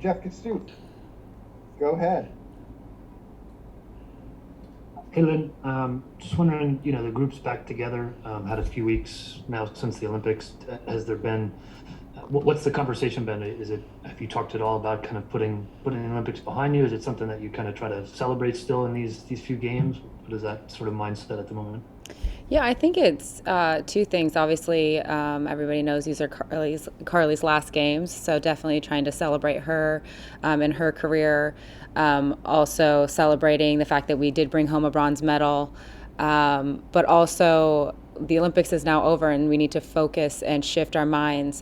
Jeff Kastut, go ahead. Hey, Lynn, just wondering, the group's back together, had a few weeks now since the Olympics. Has there been, what's the conversation been? Have you talked at all about kind of putting the Olympics behind you? Is it something that you kind of try to celebrate still in these few games? What is that sort of mindset at the moment? Yeah, I think it's two things. Obviously, everybody knows these are Carly's last games, so definitely trying to celebrate her and her career. Also celebrating the fact that we did bring home a bronze medal, but also the Olympics is now over and we need to focus and shift our minds.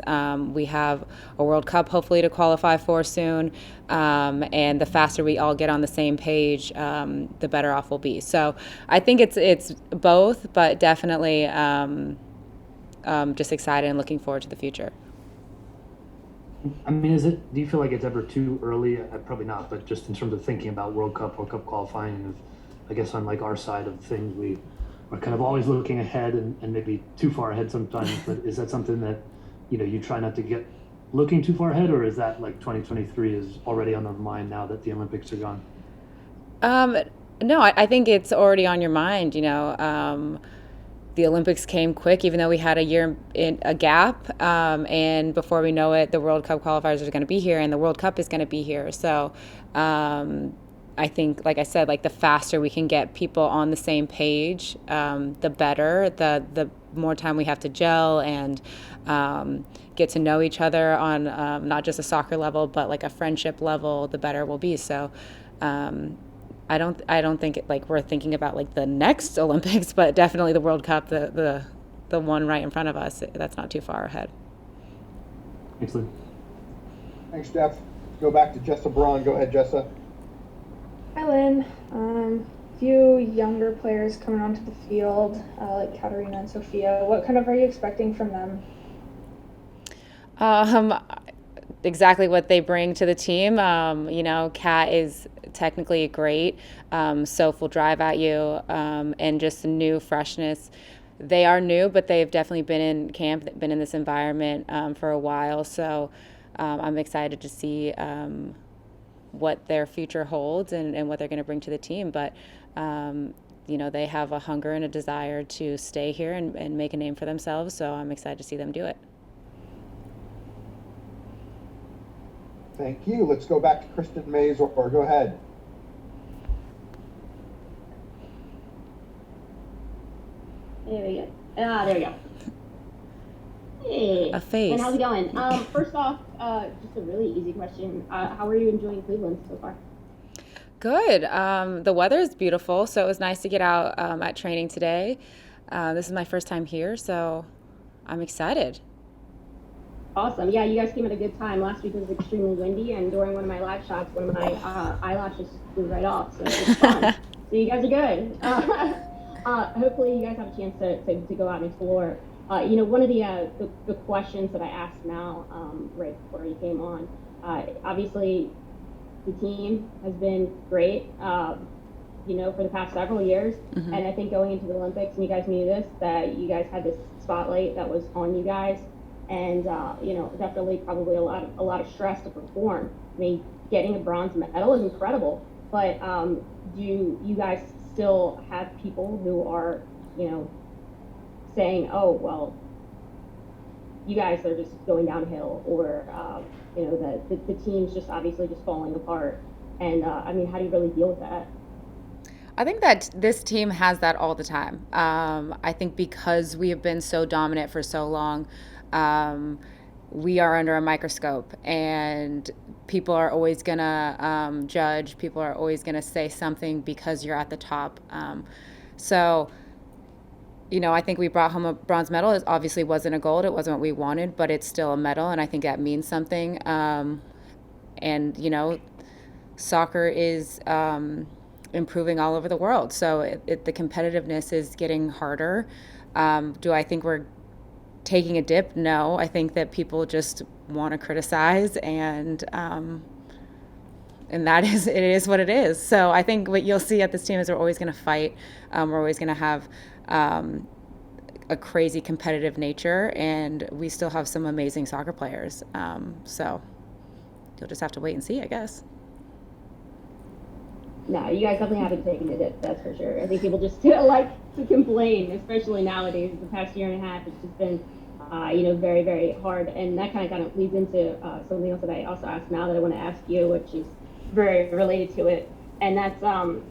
We have a World Cup hopefully to qualify for soon, and the faster we all get on the same page, the better off we'll be. So I think it's both, but definitely just excited and looking forward to the future. I mean, do you feel like it's ever too early? Probably not, but just in terms of thinking about World Cup qualifying, I guess on like our side of things, we are kind of always looking ahead and maybe too far ahead sometimes. But is that something that, you try not to get looking too far ahead, or is that like 2023 is already on the mind now that the Olympics are gone? Um, no, I think it's already on your mind. The Olympics came quick, even though we had a year in a gap. And before we know it, the World Cup qualifiers are going to be here, and the World Cup is going to be here. So I think, like I said, like the faster we can get people on the same page, the better. The more time we have to gel and get to know each other on not just a soccer level, but like a friendship level, the better we'll be. So. I don't think like we're thinking about like the next Olympics, but definitely the World Cup, the one right in front of us. That's not too far ahead. Excellent. Thanks, Jeff. Go back to Jessa Braun. Go ahead, Jessa. Hi, Lynn. Few younger players coming onto the field, like Katarina and Sophia. What kind of are you expecting from them? Um, exactly what they bring to the team. Kat is technically great. Soph will drive at you, and just new freshness. They are new, but they've definitely been in camp, been in this environment for a while. So I'm excited to see what their future holds and what they're going to bring to the team. But they have a hunger and a desire to stay here and make a name for themselves. So I'm excited to see them do it. Thank you. Let's go back to Kristen Mays, or go ahead. There we go. There we go. Hey. A face. And how's it going? First off, just a really easy question. How are you enjoying Cleveland so far? Good. The weather is beautiful, so it was nice to get out at training today. This is my first time here, so I'm excited. Awesome. Yeah, you guys came at a good time. Last week was extremely windy, and during one of my live shots, one of my eyelashes flew right off. So it's fun. So you guys are good. Hopefully, you guys have a chance to go out and explore. One of the questions that I asked Mal right before you came on. Obviously, the team has been great. For the past several years, Mm-hmm. and I think going into the Olympics, and you guys knew this, that you guys had this spotlight that was on you guys. And definitely probably a lot of stress to perform. I mean, getting a bronze medal is incredible, but do you guys still have people who are saying, oh well, you guys are just going downhill, or the team's just obviously just falling apart, and how do you really deal with that? I think that this team has that all the time. I think because we have been so dominant for so long, we are under a microscope, and people are always going to judge. People are always going to say something because you're at the top. So, I think we brought home a bronze medal. It obviously wasn't a gold. It wasn't what we wanted, but it's still a medal, and I think that means something. And soccer is improving all over the world. So the competitiveness is getting harder. Do I think we're taking a dip? No, I think that people just want to criticize, and that it is what it is. So I think what you'll see at this team is we're always going to fight. We're always going to have a crazy competitive nature, and we still have some amazing soccer players. So you'll just have to wait and see, I guess. No, you guys definitely haven't taken it, that's for sure. I think people just like to complain, especially nowadays. The past year and a half, it's just been, very, very hard. And that kind of leads into something else that I also asked now that I want to ask you, which is very related to it. And that's, the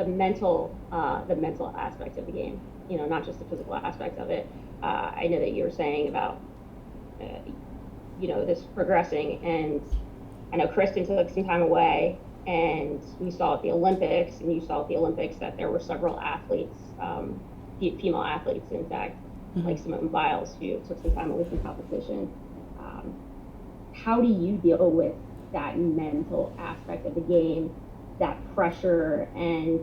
mental aspect of the game, not just the physical aspect of it. I know that you were saying about, this progressing, and I know Kristen took some time away, and we saw at the Olympics, and you saw at the Olympics that there were several athletes, female athletes, in fact, like Simone Biles, who took some time away from competition. How do you deal with that mental aspect of the game, that pressure, and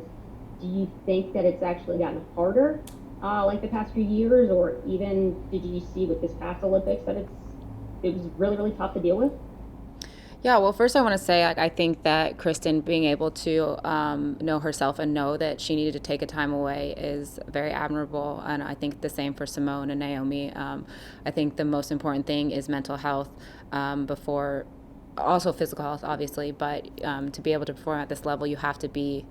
do you think that it's actually gotten harder, like the past few years, or even did you see with this past Olympics that it was really, really tough to deal with? Yeah, well, first I want to say I think that Kristen being able to know herself and know that she needed to take a time away is very admirable, and I think the same for Simone and Naomi. I think the most important thing is mental health before, also physical health, obviously, but to be able to perform at this level, you have to be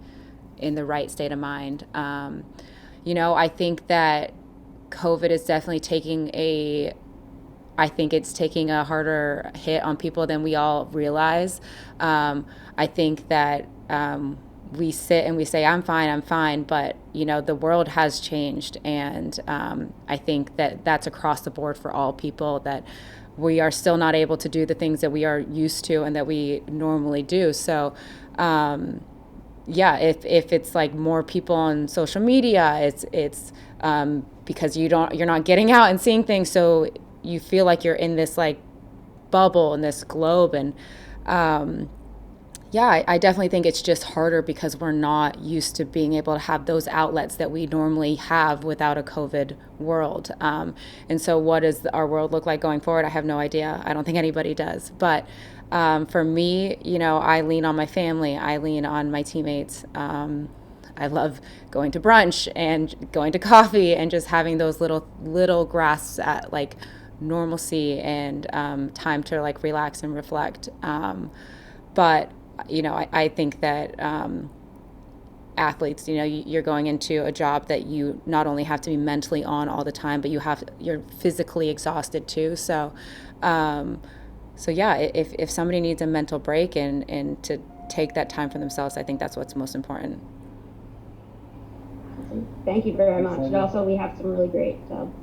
in the right state of mind. I think that COVID is definitely taking a harder hit on people than we all realize. I think that we sit and we say, I'm fine, but, the world has changed. And I think that that's across the board for all people, that we are still not able to do the things that we are used to and that we normally do. So, if it's like more people on social media, it's because you're not getting out and seeing things. So you feel like you're in this like bubble in this globe. And I definitely think it's just harder because we're not used to being able to have those outlets that we normally have without a COVID world. And so what does our world look like going forward? I have no idea. I don't think anybody does. But for me, I lean on my family. I lean on my teammates. I love going to brunch and going to coffee and just having those little grasps at like normalcy and time to like relax and reflect. But I think that athletes, you're going into a job that you not only have to be mentally on all the time, but you're physically exhausted too. So if somebody needs a mental break and to take that time for themselves, I think that's what's most important. Thank you very much. And also, we have some really great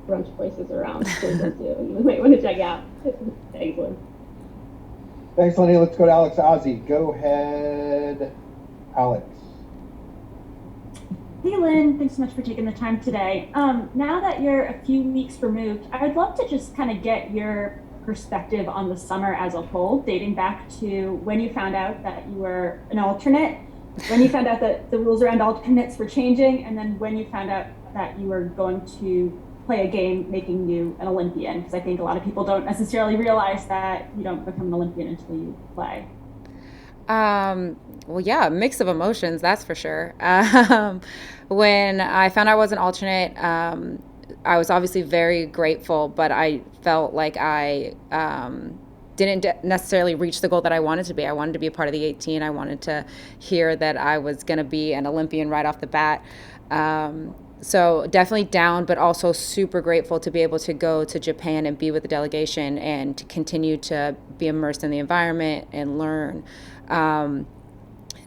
brunch places around Cleveland too. You might want to check out. Thanks, Lynn. Thanks, Lenny. Let's go to Alex Ozzie. Go ahead, Alex. Hey, Lynn. Thanks so much for taking the time today. Now that you're a few weeks removed, I'd love to just kind of get your perspective on the summer as a whole, dating back to when you found out that you were an alternate, when you found out that the rules around alternates were changing, and then when you found out that you were going to play a game making you an Olympian, because I think a lot of people don't necessarily realize that you don't become an Olympian until you play. Well, yeah, a mix of emotions, that's for sure. When I found out I was an alternate, I was obviously very grateful, but I felt like I didn't necessarily reach the goal that I wanted to be. I wanted to be a part of the 18. I wanted to hear that I was going to be an Olympian right off the bat. So definitely down, but also super grateful to be able to go to Japan and be with the delegation and to continue to be immersed in the environment and learn.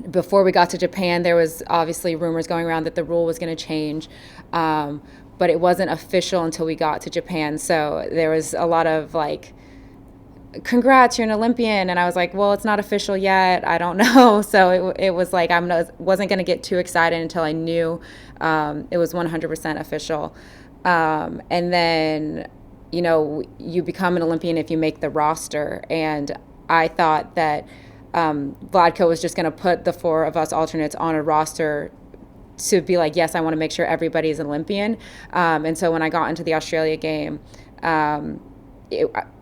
Before we got to Japan, there was obviously rumors going around that the rule was going to change. But it wasn't official until we got to Japan. So there was a lot of like, congrats, you're an Olympian. And I was like, well, it's not official yet. I don't know. So it was like, wasn't going to get too excited until I knew it was 100% official. And then, you become an Olympian if you make the roster. And I thought that Vladko was just going to put the four of us alternates on a roster to be like, yes, I want to make sure everybody's an Olympian. And so when I got into the Australia game,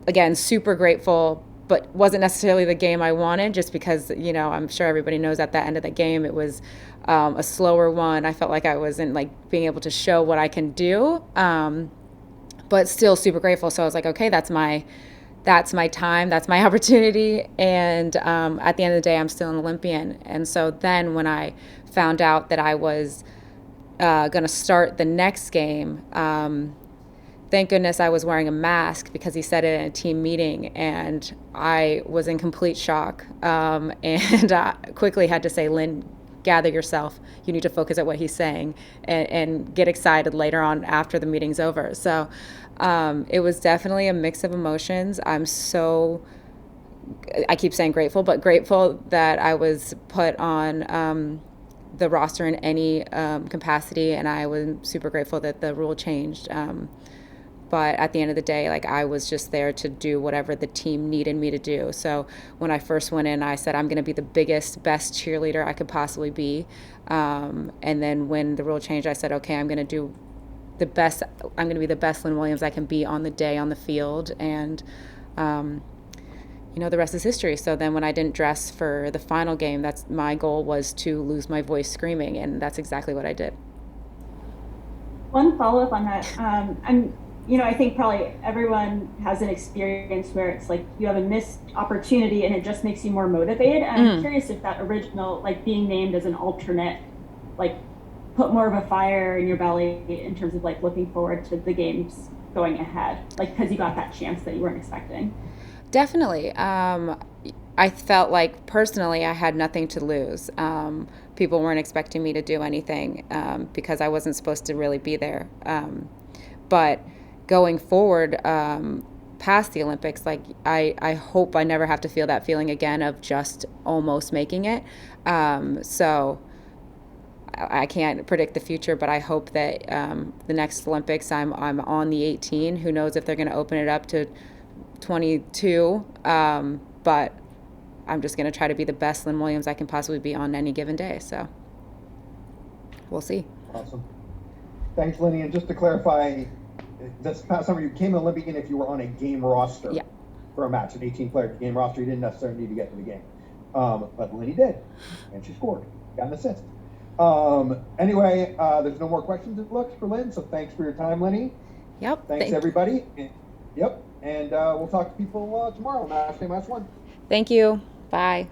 again, super grateful, but wasn't necessarily the game I wanted, just because, I'm sure everybody knows at the end of the game, it was a slower one. I felt like I wasn't like being able to show what I can do, but still super grateful. So I was like, okay, that's my that's my time, that's my opportunity. And at the end of the day, I'm still an Olympian. And so then when I found out that I was going to start the next game, thank goodness I was wearing a mask because he said it in a team meeting, and I was in complete shock. And I quickly had to say, Lynn, gather yourself. You need to focus at what he's saying and get excited later on after the meeting's over. So it was definitely a mix of emotions. I keep saying grateful, but grateful that I was put on the roster in any capacity, and I was super grateful that the rule changed. But at the end of the day, like, I was just there to do whatever the team needed me to do. So when I first went in, I said, I'm going to be the biggest, best cheerleader I could possibly be. And then when the rule changed, I said, okay, I'm going to do the best. I'm going to be the best Lynn Williams I can be on the day on the field. And, the rest is history. So then when I didn't dress for the final game, that's my goal was to lose my voice screaming. And that's exactly what I did. One follow-up on that. I think probably everyone has an experience where it's like you have a missed opportunity and it just makes you more motivated. And I'm curious if that original, like being named as an alternate, like put more of a fire in your belly in terms of like looking forward to the games going ahead, like because you got that chance that you weren't expecting. Definitely. I felt like personally I had nothing to lose. People weren't expecting me to do anything because I wasn't supposed to really be there. But going forward past the Olympics, like I hope I never have to feel that feeling again of just almost making it. So I can't predict the future, but I hope that the next Olympics I'm on the 18. Who knows if they're going to open it up to 22, but I'm just going to try to be the best Lynn Williams I can possibly be on any given day. So we'll see. Awesome. Thanks, Lenny. And just to clarify, this past summer you became an Olympian if you were on a game roster for a match, an 18-player game roster. You didn't necessarily need to get to the game. But Lenny did, and she scored. Got an assist. Anyway, there's no more questions, it looks, for Lynn, so thanks for your time, Lenny. Yep. Thanks, everybody. Yep. And we'll talk to people tomorrow on Match Day Match 1. Thank you. Bye.